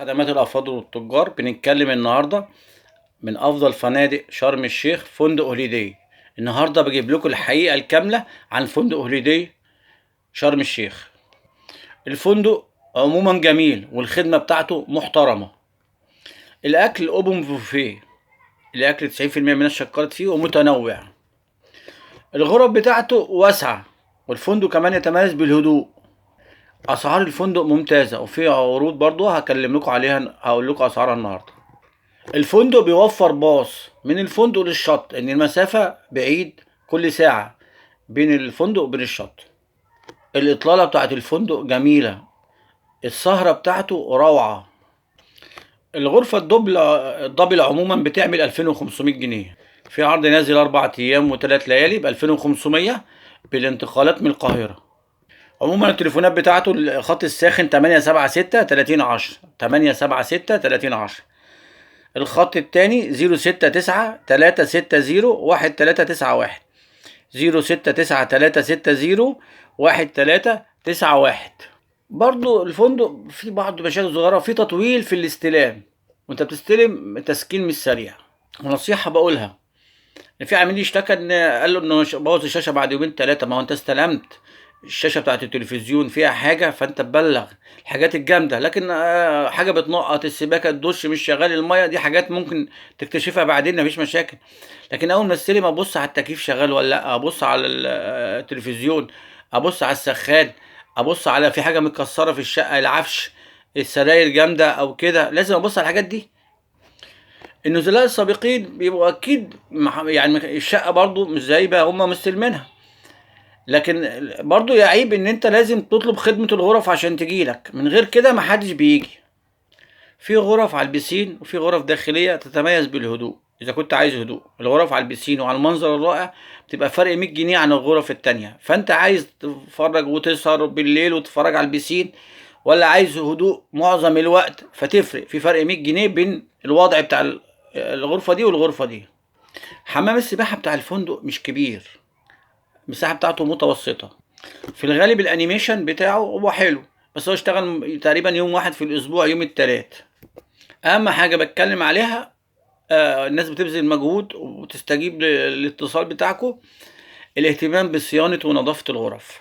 خدمات الأفراد والتجار. بنتكلم النهاردة من أفضل فنادق شرم الشيخ فندق هوليداي. النهاردة بجيب لكم الحقيقة الكاملة عن فندق هوليداي شرم الشيخ. الفندق عموما جميل والخدمة بتاعته محترمة. الأكل أوبن بوفيه، الأكل 90% من الشقات فيه ومتنوع. الغرف بتاعته واسعة، والفندق كمان يتميز بالهدوء. أسعار الفندق ممتازة، وفي عروض برضو هكلم لكم عليها، هقول لكم أسعارها النهاردة. الفندق بيوفر باص من الفندق للشط، ان المسافة بعيد كل ساعة بين الفندق وبين الشط. الإطلالة بتاعت الفندق جميلة، السهرة بتاعته روعة. الغرفة الدبل عموما بتعمل 2500 جنيه. في عرض نازل 4 أيام و3 ليالي ب 2500 بالانتقالات من القاهرة. عموما التليفونات بتاعته الخط الساخن 876 3010 876 3010. الخط التاني 069 360 1391 069 360 1391. برضو الفندق في بعض مشاكل صغيرة، في تطويل في الاستلام وانت بتستلم، تسكين مش سريع. ونصيحة بقولها، ان في عميل اشتكى ان قال له انه بوظ الشاشة بعد يومين 3. ما هو انت استلمت الشاشة بتاعت التلفزيون فيها حاجة فانت تبلغ الحاجات الجامدة، لكن حاجة بتنقط، السباكة، الدش مش شغال، المية، دي حاجات ممكن تكتشفها بعدين، مفيش مشاكل. لكن اول ما استلم ابص على التكييف شغال ولا لا، ابص على التلفزيون، ابص على السخان، ابص على في حاجة متكسرة في الشقة، العفش، السراير جامدة او كده، لازم ابص على الحاجات دي. النزلاء السابقين بيبقوا اكيد يعني الشقة برضو مش زي بقى هم مستلمينها، لكن برضو يعيب ان انت لازم تطلب خدمة الغرف عشان تجيلك، من غير كده محدش بيجي. في غرف على البسين وفي غرف داخلية تتميز بالهدوء. اذا كنت عايز هدوء، الغرف على البسين وعلى المنظر الرائع بتبقى فرق 100 جنيه عن الغرف التانية. فانت عايز تتفرج وتسهر بالليل وتتفرج على البسين، ولا عايز هدوء معظم الوقت، فتفرق في فرق 100 جنيه بين الوضع بتاع الغرفة دي والغرفة دي. حمام السباحة بتاع الفندق مش كبير، المساحة بتاعته متوسطة. في الغالب الانيميشن بتاعه هو حلو، بس هو اشتغل تقريبا يوم واحد في الاسبوع، يوم التلات. اهم حاجة بتكلم عليها، الناس بتبذل مجهود وتستجيب للاتصال بتاعكم، الاهتمام بصيانة ونظافة الغرف.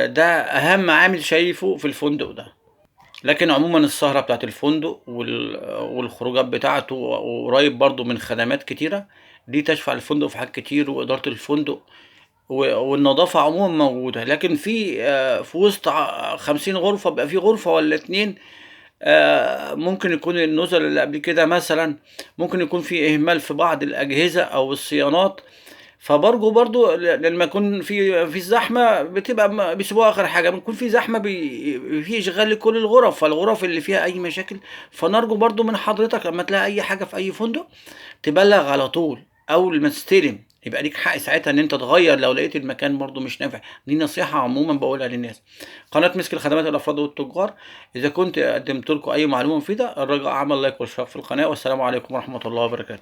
ده اهم عامل شايفه في الفندق ده. لكن عموما السهرة بتاعت الفندق والخروجات بتاعته قريب برضو من خدمات كتيرة، دي تشفع الفندق في حاجات كتير، وإدارة الفندق والنظافة عموما موجودة. لكن في وسط 50 غرفة بقى في غرفة ولا اتنين ممكن يكون النزل اللي قبل كده مثلا، ممكن يكون في إهمال في بعض الأجهزة أو الصيانات. فبرضو لما يكون في زحمة بتبقى بيسيبوها آخر حاجة. بيكون في زحمة في إشغال لكل الغرف، فالغرف اللي فيها أي مشاكل، فنرجو برضو من حضرتك لما تلاقي أي حاجة في أي فندق تبلغ على طول أول ما تستلم، يبقى ليك حق ساعتها ان انت تغير لو لقيت المكان برضو مش نافع. دي نصيحة عموما بقولها للناس. قناة مسك الخدمات الافراد والتجار، اذا كنت قدمت لكم اي معلومة مفيدة، الرجاء عمل لايك واشتراك في القناة، والسلام عليكم ورحمة الله وبركاته.